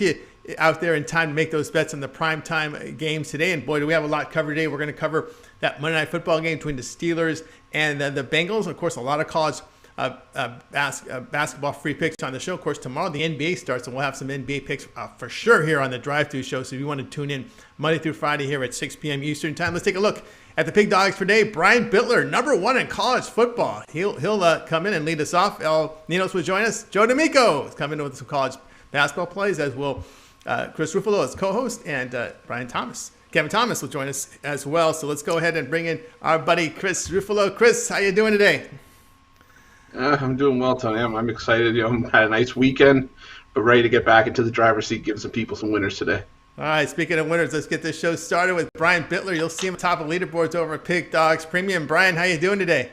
you out there in time to make those bets on the primetime games today. And boy, do we have a lot covered today. We're going to cover that Monday Night Football game between the Steelers and the Bengals. Of course, a lot of college basketball free picks on the show. Of course, tomorrow the NBA starts, and we'll have some NBA picks for sure here on the Drive-Thru Show. So if you want to tune in Monday through Friday here at 6 p.m. Eastern Time, let's take a look at the Pig Dogs for today. Brian Butler, number 1 in college football. He'll come in and lead us off. Nino will join us. Joe D'Amico is coming in with some college basketball plays, as will Chris Ruffalo as co-host, and Kevin Thomas will join us as well. So let's go ahead and bring in our buddy Chris Ruffalo. Chris, how you doing today? I'm doing well, Tony. I'm excited. Had a nice weekend, but ready to get back into the driver's seat, give some people some winners today. All right, speaking of winners, let's get this show started with Brian Butler. You'll see him atop of leaderboards over at Pig Dogs Premium. Brian, how you doing today?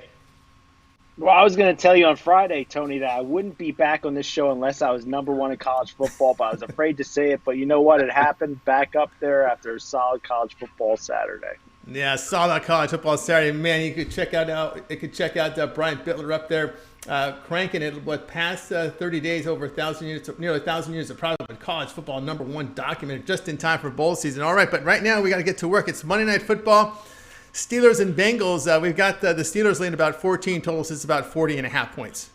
Well, I was going to tell you on Friday, Tony, that I wouldn't be back on this show unless I was number 1 in college football, but I was afraid to say it. But you know what? It happened back up there after a solid college football Saturday. Yeah, solid college football Saturday. Man, you could check out Brian Butler up there cranking it. Past 30 days, over 1,000 units, nearly 1,000 units of product of college football, number 1 documented just in time for bowl season. All right, but right now we got to get to work. It's Monday Night Football. Steelers and Bengals, we've got the Steelers leading about 14 total, so it's about 40.5 points.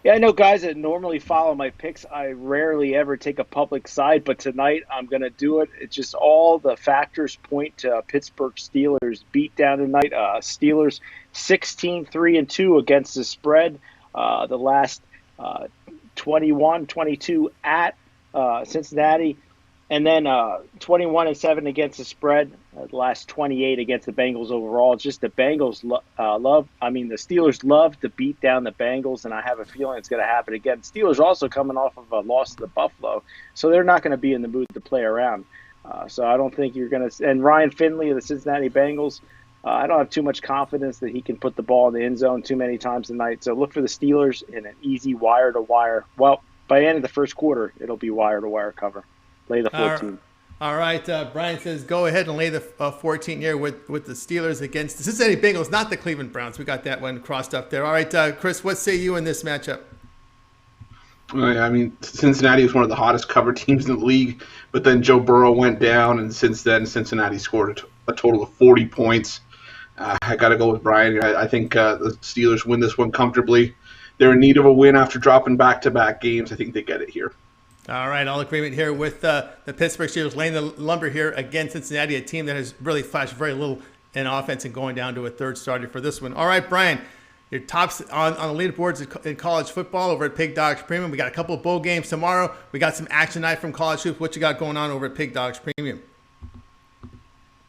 Yeah, I know guys that normally follow my picks. I rarely ever take a public side, but tonight I'm going to do it. It's just all the factors point to Pittsburgh Steelers beat down tonight. Steelers 16-3-2 against the spread. The last 21-22 at Cincinnati. And then 21-7 against the spread. The last 28 against the Bengals overall. It's just the Bengals the Steelers love to beat down the Bengals, and I have a feeling it's going to happen again. Steelers also coming off of a loss to the Buffalo, so they're not going to be in the mood to play around. So I don't think you're going to – and Ryan Finley of the Cincinnati Bengals, I don't have too much confidence that he can put the ball in the end zone too many times tonight. So look for the Steelers in an easy wire-to-wire. Well, by the end of the first quarter, it'll be wire-to-wire cover. Lay the 14. All right. Brian says go ahead and lay the 14 here with the Steelers against the Cincinnati Bengals, not the Cleveland Browns. We got that one crossed up there. All right, Chris, what say you in this matchup? I mean, Cincinnati was one of the hottest cover teams in the league, but then Joe Burrow went down, and since then Cincinnati scored a total of 40 points. I got to go with Brian. I think the Steelers win this one comfortably. They're in need of a win after dropping back-to-back games. I think they get it here. All right, all agreement here with the Pittsburgh Steelers laying the lumber here against Cincinnati, a team that has really flashed very little in offense and going down to a third starter for this one. All right, Brian, your tops on the leaderboards in college football over at Pig Dogs Premium. We got a couple of bowl games tomorrow. We got some action night from college hoops. What you got going on over at Pig Dogs Premium?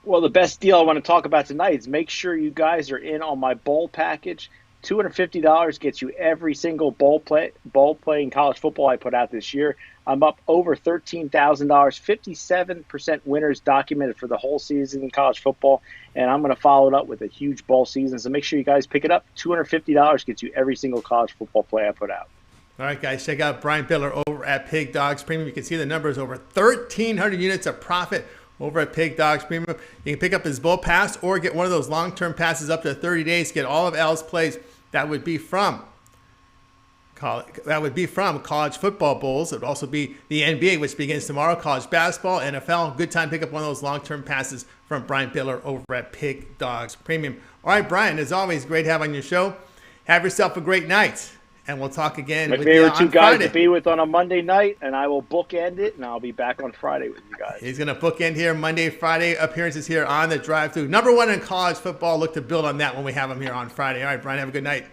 Well, the best deal I want to talk about tonight is make sure you guys are in on my bowl package. $250 gets you every single bowl play in college football I put out this year. I'm up over $13,000, 57% winners documented for the whole season in college football, and I'm going to follow it up with a huge bowl season. So make sure you guys pick it up. $250 gets you every single college football play I put out. All right, guys, check out Brian Butler over at Pig Dogs Premium. You can see the numbers, over 1,300 units of profit over at Pig Dogs Premium. You can pick up his bowl pass or get one of those long-term passes up to 30 days. Get all of Al's plays. That would be from college football bowls. It would also be the NBA, which begins tomorrow, college basketball, NFL. Good time to pick up one of those long-term passes from Brian Butler over at Pig Dogs Premium. All right, Brian, as always, great to have on your show. Have yourself a great night, and we'll talk again with you on Friday. My favorite two guys to be with on a Monday night, and I will bookend it, and I'll be back on Friday with you guys. He's going to bookend here Monday, Friday, appearances here on the Drive-Thru. Number 1 in college football. Look to build on that when we have him here on Friday. All right, Brian, have a good night.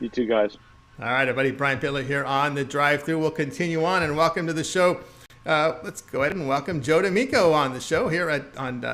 You too, guys. All right, everybody. Brian Butler here on the Drive-Thru. We'll continue on, and welcome to the show. Let's go ahead and welcome Joe D'Amico on the show here.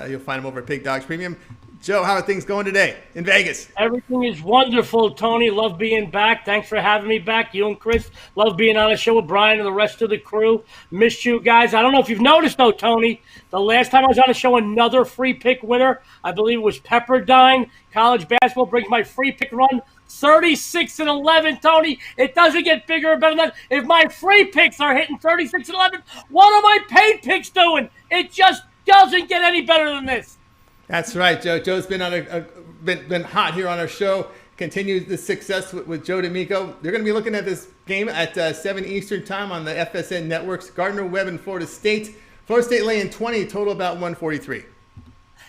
You'll find him over at Pig Dogs Premium. Joe, how are things going today in Vegas? Everything is wonderful, Tony. Love being back. Thanks for having me back. You and Chris. Love being on the show with Brian and the rest of the crew. Missed you guys. I don't know if you've noticed, though, Tony, the last time I was on the show, another free pick winner, I believe it was Pepperdine. College basketball brings my free pick run 36-11, Tony. It doesn't get bigger or better than that. If my free picks are hitting 36-11, what are my paid picks doing? It just doesn't get any better than this. That's right, Joe. Joe's been on been hot here on our show, continue the success with Joe D'Amico. They're going to be looking at this game at 7 Eastern time on the FSN networks. Gardner, Webb, and Florida State. Florida State laying 20, total about 143.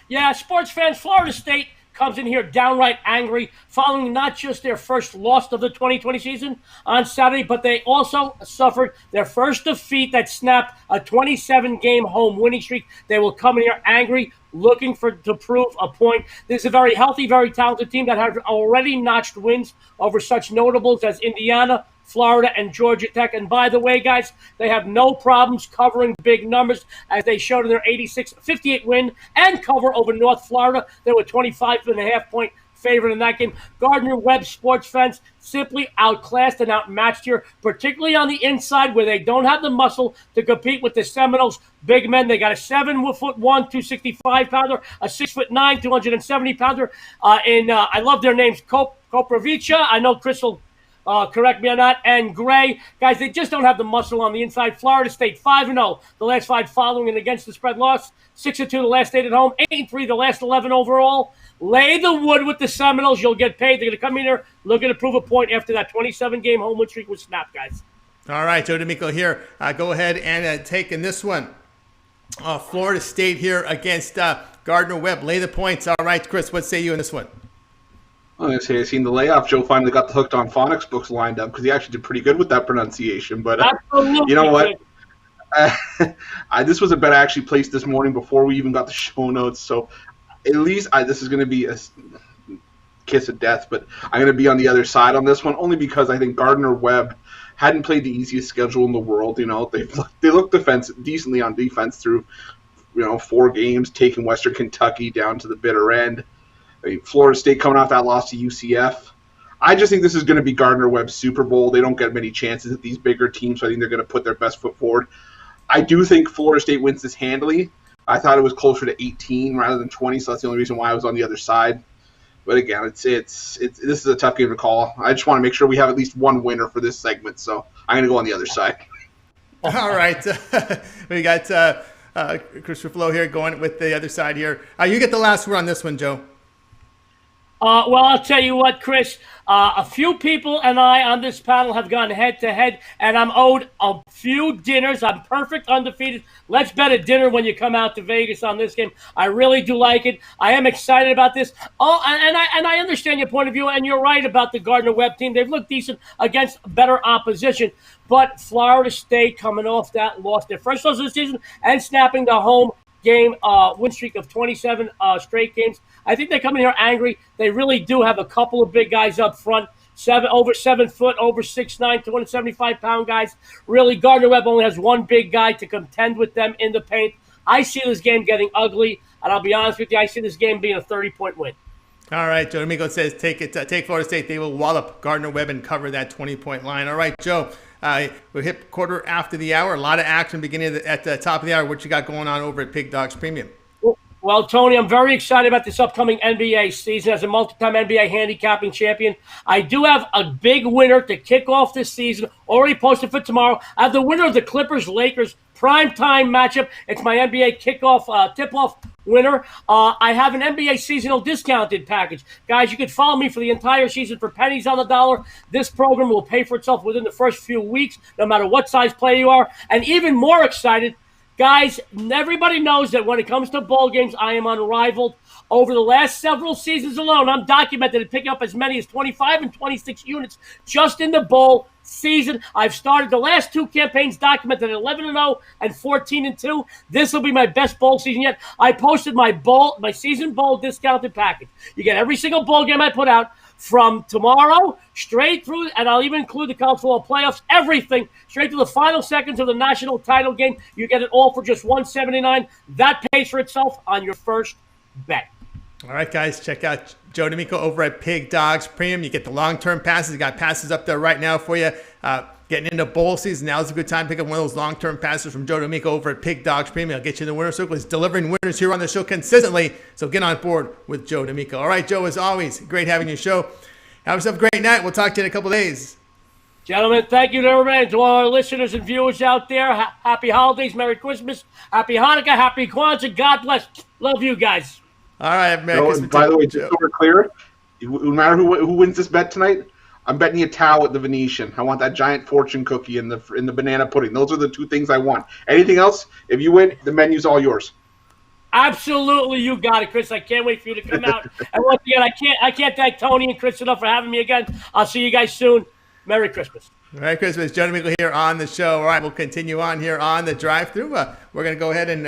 Yeah, sports fans, Florida State comes in here downright angry following not just their first loss of the 2020 season on Saturday, but they also suffered their first defeat that snapped a 27-game home winning streak. They will come in here angry, looking to prove a point. This is a very healthy, very talented team that has already notched wins over such notables as Indiana, Florida, and Georgia Tech. And by the way, guys, they have no problems covering big numbers, as they showed in their 86-58 win and cover over North Florida. They were 25.5-point favorite in that game. Gardner, Webb, sports fans simply outclassed and outmatched here, particularly on the inside where they don't have the muscle to compete with the Seminoles big men. They got a 7'1", 265-pounder, a 6'9", 270-pounder. I love their names, Koprivica. I know Chris will correct me on that. And Gray. Guys, they just don't have the muscle on the inside. Florida State 5-0, the last 5 following an against the spread loss. 6-2 the last 8 at home. 8-3 the last 11 overall. Lay the wood with the Seminoles. You'll get paid. They're going to come in here looking to prove a point after that 27-game home win streak was snapped, guys. All right, Joe D'Amico here. Go ahead and take in this one. Florida State here against Gardner Webb. Lay the points. All right, Chris, what say you in this one? I say I seen the layoff. Joe finally got the Hooked on Phonics books lined up because he actually did pretty good with that pronunciation. But you know what? This was a bet I actually placed this morning before we even got the show notes. So at least this is going to be a kiss of death. But I'm going to be on the other side on this one, only because I think Gardner Webb hadn't played the easiest schedule in the world. You know, they looked decently on defense through 4 games, taking Western Kentucky down to the bitter end. Florida State coming off that loss to UCF. I just think this is going to be Gardner Webb's Super Bowl. They don't get many chances at these bigger teams, so I think they're going to put their best foot forward. I do think Florida State wins this handily. I thought it was closer to 18 rather than 20, so that's the only reason why I was on the other side. But again, this is a tough game to call. I just want to make sure we have at least one winner for this segment, so I'm going to go on the other side. All right. We got Christopher Flo here going with the other side here. You get the last word on this one, Joe. Well, I'll tell you what, Chris. A few people and I on this panel have gone head-to-head, and I'm owed a few dinners. I'm perfect, undefeated. Let's bet a dinner when you come out to Vegas on this game. I really do like it. I am excited about this. Oh, and I understand your point of view, and you're right about the Gardner Webb team. They've looked decent against better opposition. But Florida State coming off that loss, their first loss of the season, and snapping the home game win streak of 27 straight games. I think they come in here angry. They really do have a couple of big guys up front, over 7 foot, over 6'9", 275-pound guys. Really, Gardner Webb only has one big guy to contend with them in the paint. I see this game getting ugly, and I'll be honest with you, I see this game being a 30-point win. All right, Joe D'Amico says take Florida State. They will wallop Gardner Webb and cover that 20-point line. All right, Joe, we hit quarter after the hour. A lot of action beginning at the top of the hour. What you got going on over at Pig Dogs Premium? Well, Tony, I'm very excited about this upcoming NBA season. As a multi-time NBA handicapping champion, I do have a big winner to kick off this season, already posted for tomorrow. I have the winner of the Clippers-Lakers primetime matchup. It's my NBA kickoff tip-off winner. I have an NBA seasonal discounted package. Guys, you can follow me for the entire season for pennies on the dollar. This program will pay for itself within the first few weeks, no matter what size player you are. And even more excited, guys, everybody knows that when it comes to bowl games, I am unrivaled. Over the last several seasons alone, I'm documented at picking up as many as 25 and 26 units just in the bowl season. I've started the last 2 campaigns documented at 11-0 and 14-2. This will be my best bowl season yet. I posted my season bowl discounted package. You get every single bowl game I put out from tomorrow straight through, and I'll even include the college football playoffs, everything straight to the final seconds of the national title game. You get it all for just $179. That pays for itself on your first bet. All right, guys, check out Joe D'Amico over at Pig Dogs Premium. You get the long-term passes. You got passes up there right now for you. Getting into bowl season, now is a good time to pick up one of those long-term passes from Joe D'Amico over at Pig Dogs Premium. I'll get you in the winner's circle. He's delivering winners here on the show consistently, so get on board with Joe D'Amico. All right, Joe, as always, great having your show. Have yourself a great night. We'll talk to you in a couple days. Gentlemen, thank you to everybody, to all our listeners and viewers out there. Happy holidays, Merry Christmas, Happy Hanukkah, Happy Kwanzaa. God bless. Love you guys. All right, Merry Christmas. By the way, just so we're clear, No matter who wins this bet tonight, I'm betting you a towel at the Venetian. I want that giant fortune cookie in the banana pudding. Those are the two things I want. Anything else, if you win, the menu's all yours. Absolutely, you got it, Chris. I can't wait for you to come out. And once again, I can't thank Tony and Chris enough for having me again. I'll see you guys soon. Merry Christmas. Merry Christmas. John Michael here on the show. All right, we'll continue on here on the drive-through. We're going to go ahead and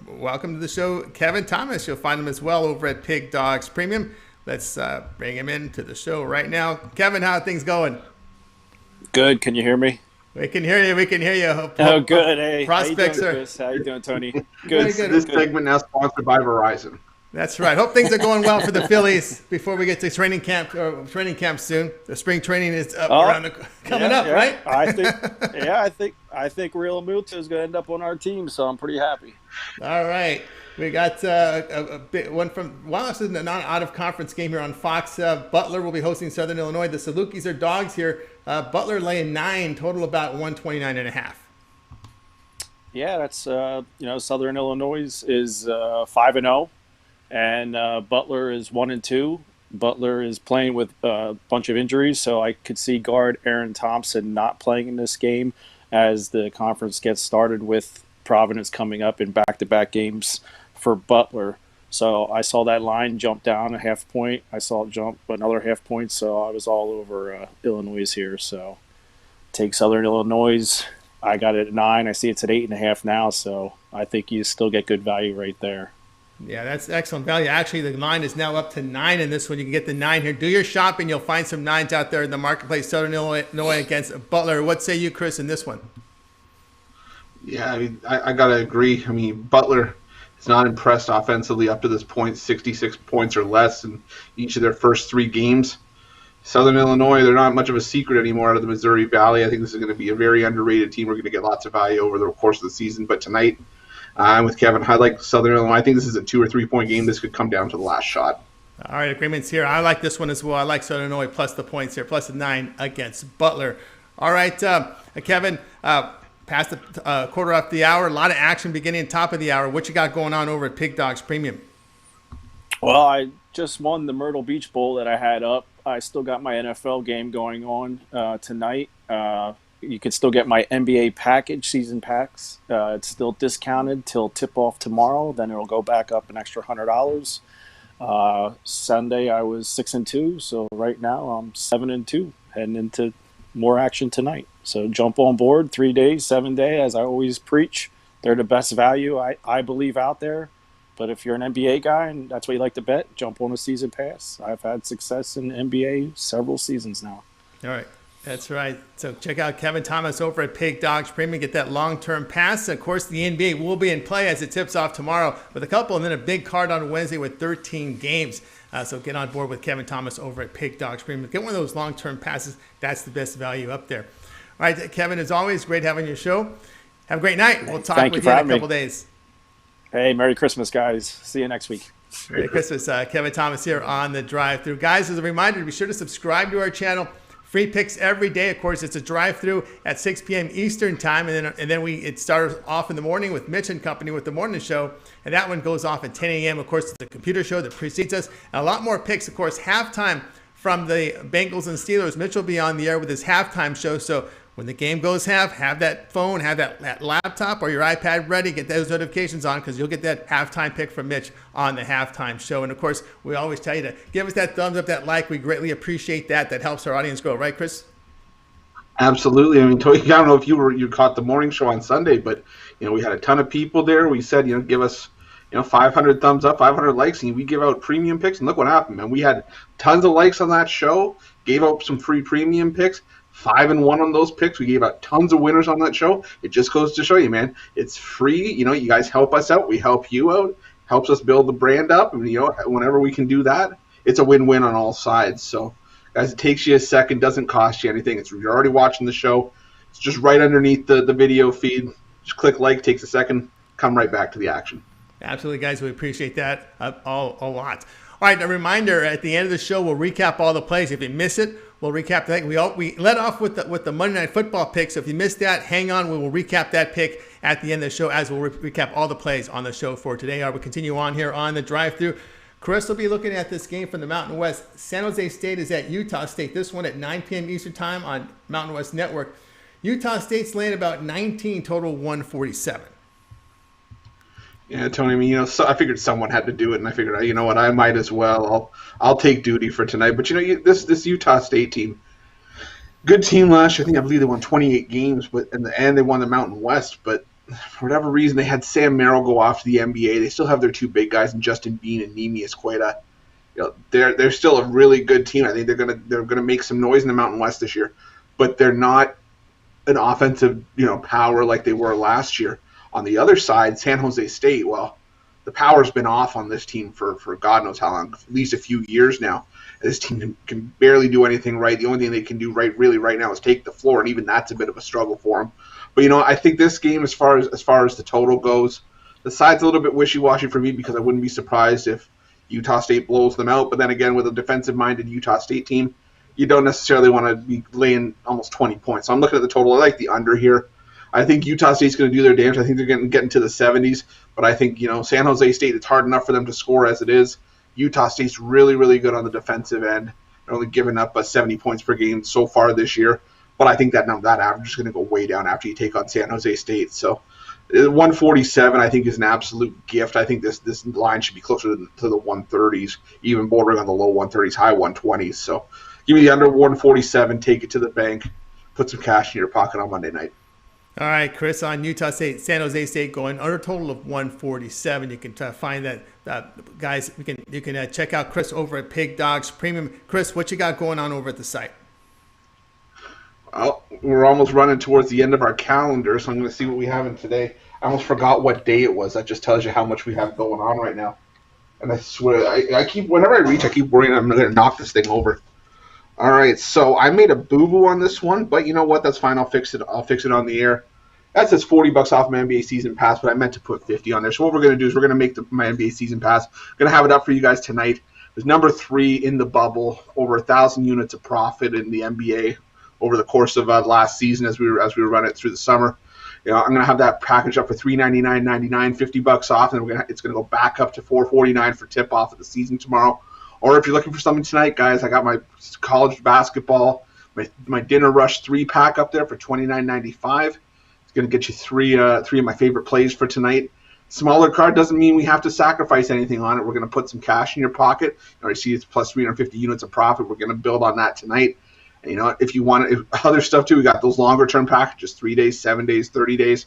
welcome to the show Kevin Thomas. You'll find him as well over at Pig Dogs Premium. Let's bring him into the show right now. Kevin, how are things going? Good. Can you hear me? We can hear you. We can hear you. Oh, good. Hey, prospects how you doing, Chris? How you doing, Tony? Good. This segment now sponsored by Verizon. That's right. Hope things are going well for the Phillies before we get to training camp soon. The spring training is coming up, right? I think Real Muta is going to end up on our team, so I'm pretty happy. All right. We got a big one from this is a non-out-of-conference game here on Fox. Butler will be hosting Southern Illinois. The Salukis are dogs here. Butler laying 9, total about 129.5. Yeah, that's Southern Illinois is 5-0, and Butler is 1-2. Butler is playing with a bunch of injuries, so I could see guard Aaron Thompson not playing in this game as the conference gets started with Providence coming up in back-to-back games for Butler. So I saw that line jump down a half point. I saw it jump another half point, so I was all over Illinois here. So take Southern Illinois. I got it at 9. I see it's at 8.5 now, so I think you still get good value right there. Yeah, that's excellent value. Actually, the line is now up to 9 in this one. You can get the 9 here. Do your shopping. You'll find some 9s out there in the marketplace. Southern Illinois against Butler. What say you, Chris, in this one? Yeah, I mean, I got to agree. I mean, Butler is not impressed offensively up to this point, 66 points or less in each of their first 3 games. Southern Illinois, they're not much of a secret anymore out of the Missouri Valley. I think this is going to be a very underrated team. We're going to get lots of value over the course of the season. But tonight, I'm with Kevin. I like Southern Illinois. I think this is a 2 or 3 point game. This could come down to the last shot. All right, agreements here. I like this one as well. I like Southern Illinois plus the points here, plus the 9 against Butler. All right, Kevin, past the quarter of the hour, a lot of action beginning top of the hour. What you got going on over at Pig Dogs Premium? Well, I just won the Myrtle Beach Bowl that I had up. I still got my NFL game going on tonight. You can still get my NBA package, season packs. It's still discounted till tip-off tomorrow. Then it'll go back up an extra $100. Sunday I was 6-2, so right now I'm 7-2, heading into more action tonight. So jump on board, 3 days, 7 day, as I always preach. They're the best value I believe out there. But if you're an NBA guy and that's what you like to bet, jump on a season pass. I've had success in NBA several seasons now. All right. That's right. So check out Kevin Thomas over at Pig Dogs Premium. Get that long-term pass. Of course, the NBA will be in play as it tips off tomorrow with a couple, and then a big card on Wednesday with 13 games. So get on board with Kevin Thomas over at Pig Dogs Premium. Get one of those long-term passes. That's the best value up there. All right, Kevin, as always, great having your show. Have a great night. We'll talk with you in a couple days. Hey, Merry Christmas, guys. See you next week. Merry Christmas. Kevin Thomas here on the drive-through. Guys, as a reminder, be sure to subscribe to our channel. Free picks every day. Of course, it's a drive-through at 6 p.m. Eastern time, and then it starts off in the morning with Mitch and company with the morning show, and that one goes off at 10 a.m. Of course, it's the computer show that precedes us, and a lot more picks. Of course, halftime from the Bengals and Steelers. Mitch will be on the air with his halftime show, so when the game goes have that phone, have that laptop or your iPad ready, get those notifications on because you'll get that halftime pick from Mitch on the halftime show. And, of course, we always tell you to give us that thumbs up, that like. We greatly appreciate that. That helps our audience grow. Right, Chris? Absolutely. I mean, I don't know if you caught the morning show on Sunday, but, we had a ton of people there. We said, give us, 500 thumbs up, 500 likes, and we give out premium picks. And look what happened, man. We had tons of likes on that show, gave out some free premium picks. 5-1 on those picks. We gave out tons of winners on that show. It just goes to show you, man, it's free. You guys help us out. We help you out. Helps us build the brand up. And, whenever we can do that, it's a win-win on all sides. So, guys, it takes you a second. Doesn't cost you anything. You're already watching the show. It's just right underneath the video feed. Just click like. Takes a second. Come right back to the action. Absolutely, guys. We appreciate that a lot. All right, a reminder, at the end of the show, we'll recap all the plays. If you miss it, we'll recap that. We let off with the Monday Night Football pick, so if you missed that, hang on. We will recap that pick at the end of the show as we'll recap all the plays on the show for today. We continue on here on the drive-through. Chris will be looking at this game from the Mountain West. San Jose State is at Utah State. This one at 9 p.m. Eastern Time on Mountain West Network. Utah State's laying about 19, total 147. Yeah, Tony. I mean, so I figured someone had to do it, and I figured, you know what, I might as well. I'll take duty for tonight. But this Utah State team, good team last year. I believe they won 28 games, but in the end they won the Mountain West. But for whatever reason, they had Sam Merrill go off to the NBA. They still have their two big guys, in Justin Bean and Nimi Esqueda. They're still a really good team. I think they're gonna make some noise in the Mountain West this year, but they're not an offensive power like they were last year. On the other side, San Jose State, well, the power's been off on this team for God knows how long, at least a few years now. This team can barely do anything right. The only thing they can do right now is take the floor, and even that's a bit of a struggle for them. But I think this game, as far as the total goes, the side's a little bit wishy-washy for me, because I wouldn't be surprised if Utah State blows them out. But then again, with a defensive-minded Utah State team, you don't necessarily want to be laying almost 20 points. So I'm looking at the total. I like the under here. I think Utah State's going to do their damage. I think they're getting to the 70s. But I think, San Jose State, it's hard enough for them to score as it is. Utah State's really, really good on the defensive end. They're only giving up 70 points per game so far this year. But I think that average is going to go way down after you take on San Jose State. So 147, I think, is an absolute gift. I think this line should be closer to the 130s, even bordering on the low 130s, high 120s. So give me the under 147, take it to the bank, put some cash in your pocket on Monday night. All right, Chris, on Utah State, San Jose State going under total of 147. You can find that, guys. You can check out Chris over at Pig Dogs Premium. Chris, what you got going on over at the site? Well, we're almost running towards the end of our calendar, so I'm going to see what we have in today. I almost forgot what day it was. That just tells you how much we have going on right now. And I swear, I keep, whenever I reach, I keep worrying I'm going to knock this thing over. All right, so I made a boo-boo on this one, but you know what? That's fine. I'll fix it on the air. That says $40 off my NBA season pass, but I meant to put 50 on there. So what we're going to do is we're going to make my NBA season pass. Going to have it up for you guys tonight. There's number 3 in the bubble, over 1,000 units of profit in the NBA over the course of last season as we were running it through the summer. I'm going to have that package up for $399.99, $50 off, and it's going to go back up to $449 for tip off of the season tomorrow. Or if you're looking for something tonight, guys, I got my college basketball, my Dinner Rush 3-pack up there for $29.95. It's going to get you three of my favorite plays for tonight. Smaller card doesn't mean we have to sacrifice anything on it. We're going to put some cash in your pocket. You see it's plus 350 units of profit. We're going to build on that tonight. And if you want other stuff too, we got those longer-term packages, 3 days, 7 days, 30 days.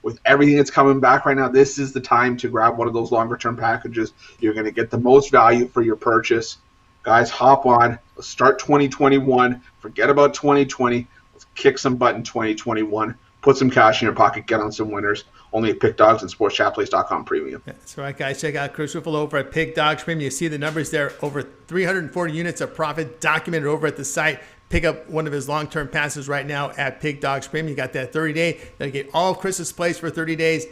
With everything that's coming back right now, this is the time to grab one of those longer-term packages. You're going to get the most value for your purchase. Guys, hop on. Let's start 2021. Forget about 2020. Let's kick some butt in 2021. Put some cash in your pocket. Get on some winners. Only at Pick Dogs and SportsChatPlace.com Premium. That's right, guys. Check out Chris Ruffalo over at Pick Dogs Premium. You see the numbers there. Over 340 units of profit documented over at the site. Pick up one of his long-term passes right now at Pig Dogs Premium. You got that 30-day. You'll get all of Chris's plays for 30 days.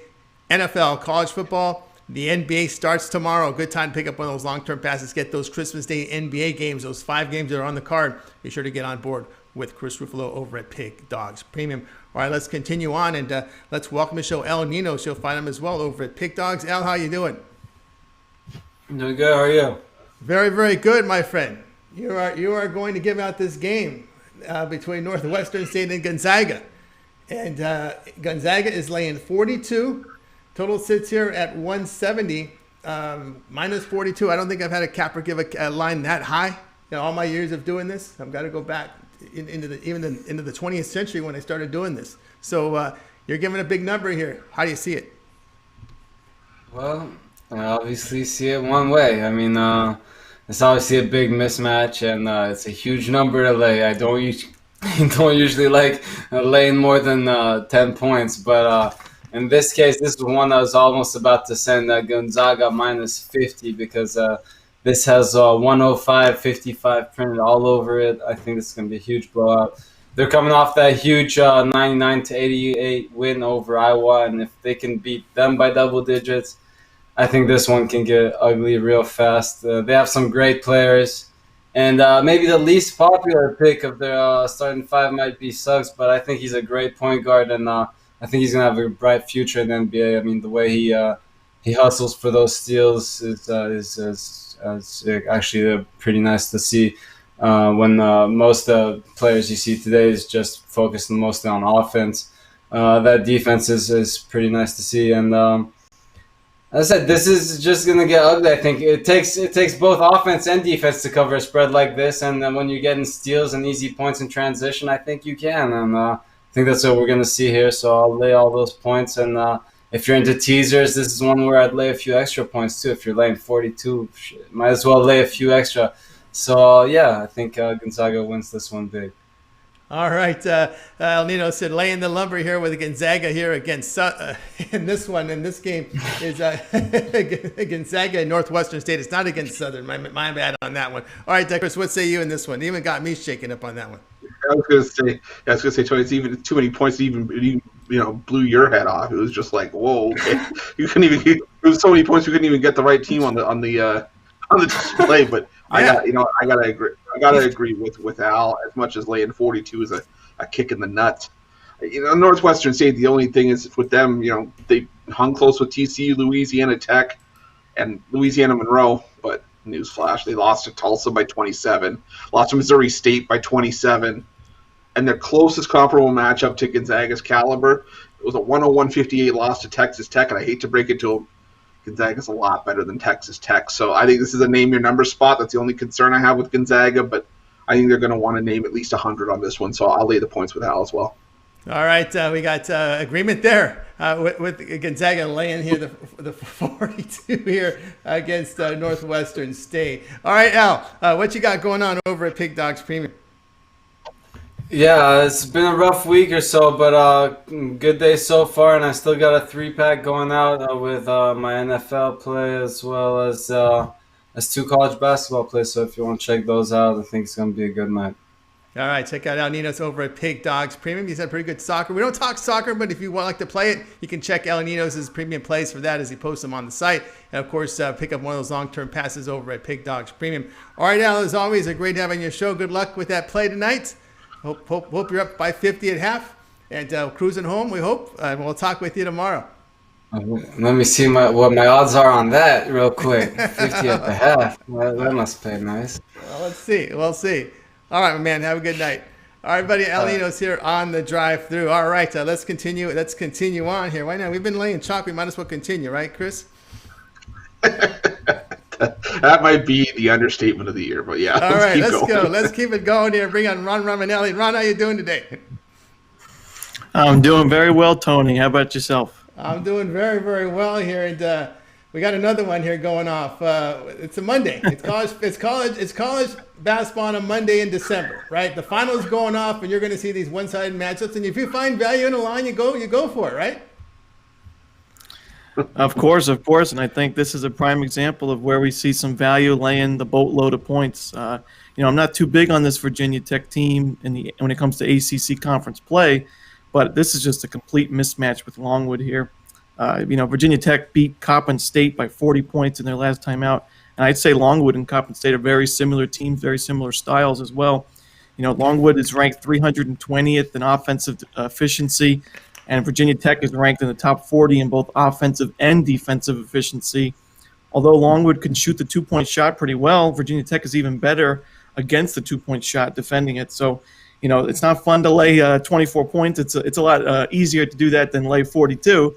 NFL, college football. The NBA starts tomorrow. Good time to pick up one of those long-term passes. Get those Christmas Day NBA games, those 5 games that are on the card. Be sure to get on board with Chris Ruffalo over at Pig Dogs Premium. All right, let's continue on, and let's welcome to the show El Nino. She'll find him as well over at Pig Dogs. El, how you doing? I'm doing good. How are you? Very, very good, my friend. You are going to give out this game between Northwestern State and Gonzaga. And Gonzaga is laying 42. Total sits here at 170, minus 42. I don't think I've had a capper give a line that high in all my years of doing this. I've got to go back into the 20th century when I started doing this. So you're giving a big number here. How do you see it? Well, I obviously see it one way. I mean, it's obviously a big mismatch, and it's a huge number to lay. I don't usually like laying more than 10 points, but in this case, this is one I was almost about to send Gonzaga minus 50 because this has 105-55 printed all over it. I think this is going to be a huge blowout. They're coming off that huge 99-88 win over Iowa, and if they can beat them by double digits, I think this one can get ugly real fast. They have some great players, and maybe the least popular pick of their starting 5 might be Suggs, but I think he's a great point guard, and I think he's going to have a bright future in the NBA. I mean, the way he hustles for those steals is It's actually pretty nice to see when most players you see today is just focused mostly on offense. That defense is pretty nice to see. And as I said, this is just going to get ugly. I think it takes both offense and defense to cover a spread like this. And then when you're getting steals and easy points in transition, I think you can. And I think that's what we're going to see here. So I'll lay all those points. And if you're into teasers, this is one where I'd lay a few extra points too. If you're laying 42, might as well lay a few extra. So, yeah, I think Gonzaga wins this one big. All right. Nino said laying the lumber here with Gonzaga here against in this game is Gonzaga and Northwestern State. It's not against Southern. My bad on that one. All right, Chris, what say you in this one? You even got me shaking up on that one. I was gonna say, Tony, it's even too many points. It even blew your head off. It was just like, whoa, okay. You couldn't even. There was so many points you couldn't even get the right team on the display. But yeah. I gotta agree with Al. As much as laying 42 is a kick in the nuts. Northwestern State. The only thing is with them, they hung close with TCU, Louisiana Tech, and Louisiana Monroe. But newsflash, they lost to Tulsa by 27, lost to Missouri State by 27, and their closest comparable matchup to Gonzaga's caliber, it was a 101-58 loss to Texas Tech, and I hate to break it to them, Gonzaga's a lot better than Texas Tech. So I think this is a name your number spot. That's the only concern I have with Gonzaga, but I think they're going to want to name at least 100 on this one, so I'll lay the points with Al as well. All right, we got agreement there with Gonzaga laying here the 42 here against Northwestern State. All right, Al, what you got going on over at Pig Dogs Premium? Yeah, it's been a rough week or so, but good day so far, and I still got a 3-pack going out with my NFL play as well as 2 college basketball plays. So if you want to check those out, I think it's going to be a good night. All right, check out El Nino's over at Pig Dogs Premium. He's had pretty good soccer. We don't talk soccer, but if you want to play it, you can check El Nino's premium plays for that as he posts them on the site. And, of course, pick up one of those long-term passes over at Pig Dogs Premium. All right, Al, as always, great to have you on your show. Good luck with that play tonight. Hope you're up by 50 at half and cruising home, we hope. We'll talk with you tomorrow. Let me see what my odds are on that real quick. 50 at the half. That must pay nice. Well, let's see. We'll see. All right, my man. Have a good night. All right, buddy. El Nino's here on the drive-through. All right, let's continue. Let's continue on here. Why not? We've been laying chalk. We might as well continue, right, Chris? That might be the understatement of the year, but yeah. All right, let's go. Let's keep it going here. Bring on Ron Romanelli. Ron, how you doing today? I'm doing very well, Tony. How about yourself? I'm doing very, very well here, and we got another one here going off. It's a Monday. It's college basketball on a Monday in December, right? The finals going off, and you're going to see these one-sided matchups. And if you find value in a line, you go for it, right? Of course, and I think this is a prime example of where we see some value laying the boatload of points. I'm not too big on this Virginia Tech team when it comes to ACC conference play, but this is just a complete mismatch with Longwood here. Virginia Tech beat Coppin State by 40 points in their last time out, and I'd say Longwood and Coppin State are very similar teams, very similar styles as well. Longwood is ranked 320th in offensive efficiency, and Virginia Tech is ranked in the top 40 in both offensive and defensive efficiency. Although Longwood can shoot the two-point shot pretty well, Virginia Tech is even better against the two-point shot, defending it. So, it's not fun to lay 24 points. It's a lot easier to do that than lay 42.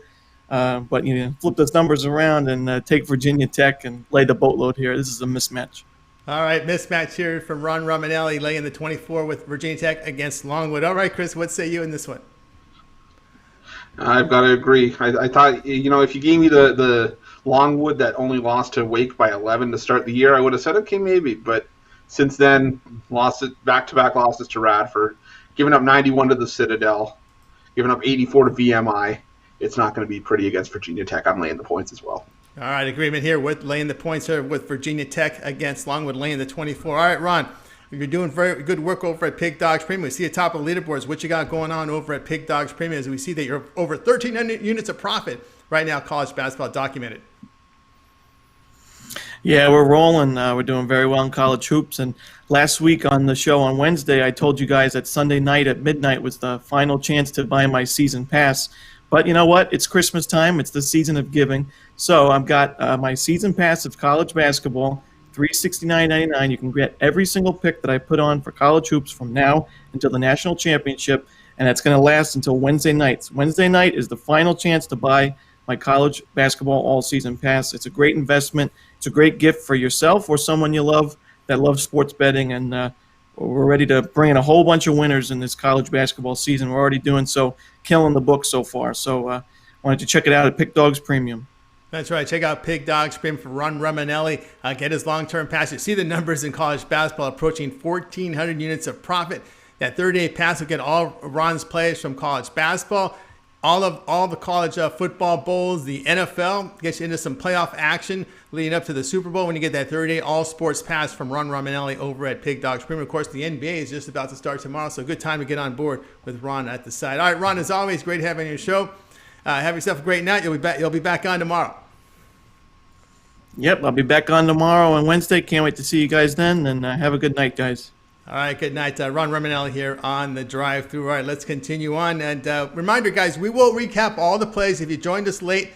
But flip those numbers around and take Virginia Tech and lay the boatload here. This is a mismatch. All right, mismatch here from Ron Romanelli, laying the 24 with Virginia Tech against Longwood. All right, Chris, what say you in this one? I've got to agree. I thought, if you gave me the Longwood that only lost to Wake by 11 to start the year, I would have said, okay, maybe. But since then, back-to-back losses to Radford, giving up 91 to the Citadel, giving up 84 to VMI. It's not going to be pretty against Virginia Tech. I'm laying the points as well. All right, agreement here with laying the points here with Virginia Tech against Longwood, laying the 24. All right, Ron, you're doing very good work over at Pig Dogs Premium. We see at top of leaderboards what you got going on over at Pig Dogs Premium as we see that you're over 1,300 units of profit right now, college basketball documented. Yeah, we're rolling. We're doing very well in college hoops. And last week on the show on Wednesday, I told you guys that Sunday night at midnight was the final chance to buy my season pass. But you know what? It's Christmas time. It's the season of giving. So I've got my season pass of college basketball, $369.99. You can get every single pick that I put on for college hoops from now until the national championship, and that's going to last until Wednesday nights. Wednesday night is the final chance to buy my college basketball all-season pass. It's a great investment. It's a great gift for yourself or someone you love that loves sports betting, and we're ready to bring in a whole bunch of winners in this college basketball season. We're already doing so, killing the book so far. So why don't you check it out at Pick Dogs Premium. That's right. Check out Pig Dogs Premium for Ron Romanelli. Get his long-term pass. You see the numbers in college basketball approaching 1,400 units of profit. That 30-day pass will get all Ron's plays from college basketball, all the college football bowls, the NFL, gets you into some playoff action leading up to the Super Bowl when you get that 30-day all-sports pass from Ron Romanelli over at Pig Dogs Premium. Of course, the NBA is just about to start tomorrow, so good time to get on board with Ron at the side. All right, Ron, as always, great having you on your show. Have yourself a great night. You'll be back on tomorrow. Yep, I'll be back on tomorrow and Wednesday. Can't wait to see you guys then, and have a good night, guys. All right, good night. Ron Romanelli here on the drive-through. All right, let's continue on. And reminder, guys, we will recap all the plays. If you joined us late,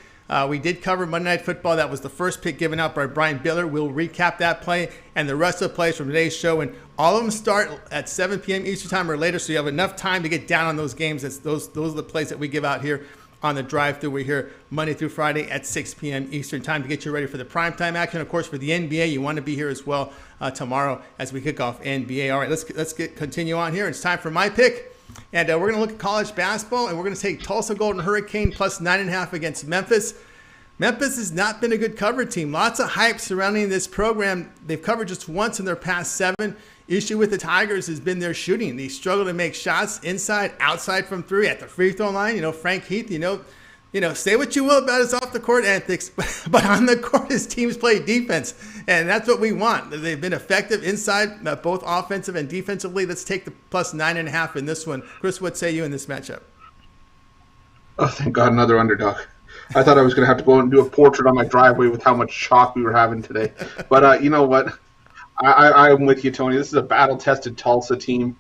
we did cover Monday Night Football. That was the first pick given out by Brian Butler. We'll recap that play and the rest of the plays from today's show. And all of them start at 7 p.m. Eastern time or later, so you have enough time to get down on those games. Those are the plays that we give out here on the drive-through. We're here Monday through Friday at 6 p.m. Eastern time to get you ready for the primetime action. Of course, for the NBA, you want to be here as well tomorrow as we kick off NBA. All right, let's continue on here. It's time for my pick. And we're going to look at college basketball, and we're going to take Tulsa Golden Hurricane plus 9.5 against Memphis. Memphis has not been a good cover team. Lots of hype surrounding this program. They've covered just once in their past 7. Issue with the Tigers has been their shooting. They struggle to make shots inside, outside from 3, at the free throw line. Frank Heath, say what you will about his off the court antics, but on the court, his teams play defense, and that's what we want. They've been effective inside, both offensive and defensively. Let's take the plus 9.5 in this one. Chris, what say you in this matchup? Oh, thank God, another underdog. I thought I was going to have to go and do a portrait on my driveway with how much chalk we were having today. But you know what? I'm with you, Tony. This is a battle-tested Tulsa team.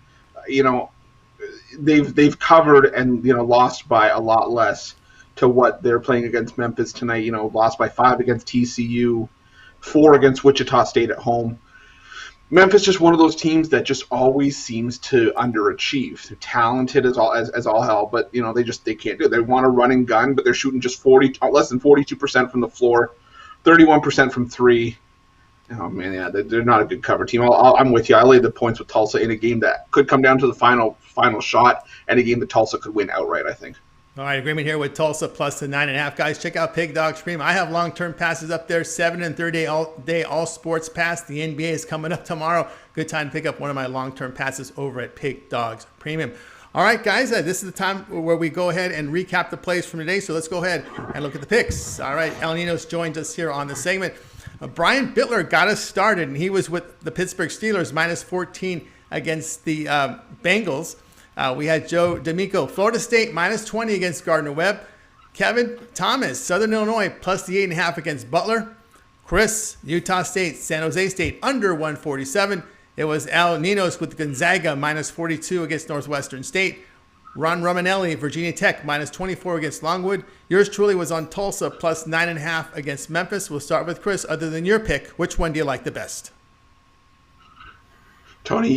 They've covered and lost by a lot less to what they're playing against Memphis tonight. Lost by 5 against TCU, 4 against Wichita State at home. Memphis just one of those teams that just always seems to underachieve. They're talented as all hell, but they can't do it. They want to run and gun, but they're shooting just less than 42% from the floor, 31% from 3. Oh man, yeah, they're not a good cover team. I'm with you. I laid the points with Tulsa in a game that could come down to the final shot, and a game that Tulsa could win outright, I think. All right, agreement here with Tulsa plus the 9.5. Guys, check out Pig Dogs Premium. I have long-term passes up there, 7 and 30-day all sports pass. The NBA is coming up tomorrow. Good time to pick up one of my long-term passes over at Pig Dogs Premium. All right, guys, this is the time where we go ahead and recap the plays from today. So let's go ahead and look at the picks. All right, El Nino's joined us here on the segment. Brian Butler got us started, and he was with the Pittsburgh Steelers, minus 14 against the Bengals. We had Joe D'Amico, Florida State, minus 20 against Gardner Webb. Kevin Thomas, Southern Illinois, plus the 8.5 against Butler. Chris, Utah State, San Jose State, under 147. It was Al Ninos with Gonzaga, minus 42 against Northwestern State. Ron Romanelli, Virginia Tech, minus 24 against Longwood. Yours truly was on Tulsa, plus 9.5 against Memphis. We'll start with Chris. Other than your pick, which one do you like the best? Tony,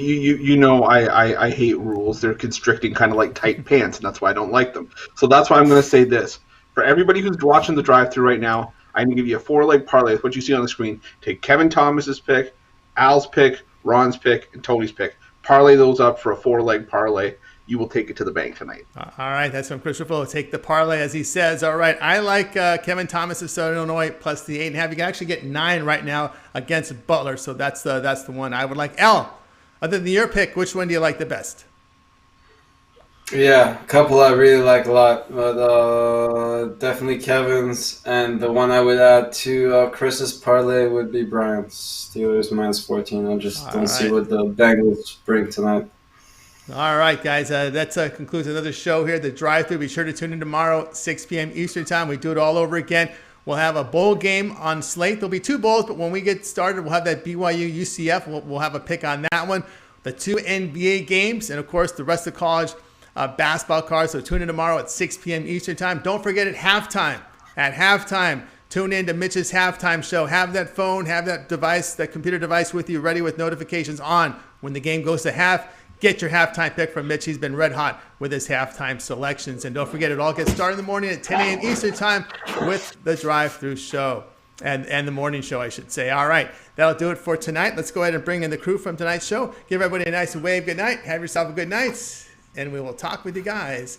I hate rules. They're constricting, kind of like tight pants, and that's why I don't like them. So that's why I'm going to say this. For everybody who's watching the drive-thru right now, I'm going to give you a 4-leg parlay with what you see on the screen. Take Kevin Thomas's pick, Al's pick, Ron's pick, and Tony's pick. Parlay those up for a 4-leg parlay. You will take it to the bank tonight. All right, that's from Christopher. We'll take the parlay, as he says. All right, I like Kevin Thomas of Southern Illinois plus the 8.5. You can actually get 9 right now against Butler, so that's the one I would like. Al, other than your pick, which one do you like the best? Yeah, a couple I really like a lot, but definitely Kevin's, and the one I would add to Chris's parlay would be Brian's. Steelers minus 14. I just don't see what the Bengals bring tonight. All right, guys, that concludes another show here, The Drive-Thru. Be sure to tune in tomorrow, 6 p.m. Eastern Time. We do it all over again. We'll have a bowl game on slate. There'll be 2 bowls, but when we get started, we'll have that BYU UCF. We'll have a pick on that one. The 2 NBA games, and, of course, the rest of college basketball cards. So tune in tomorrow at 6 p.m. Eastern Time. Don't forget at halftime, Tune in to Mitch's halftime show. Have that phone, have that device, that computer device with you ready with notifications on when the game goes to half. Get your halftime pick from Mitch. He's been red hot with his halftime selections. And don't forget, it all gets started in the morning at 10 a.m. Eastern time with the drive-through show. And the morning show, I should say. All right, that'll do it for tonight. Let's go ahead and bring in the crew from tonight's show. Give everybody a nice wave. Good night. Have yourself a good night. And we will talk with you guys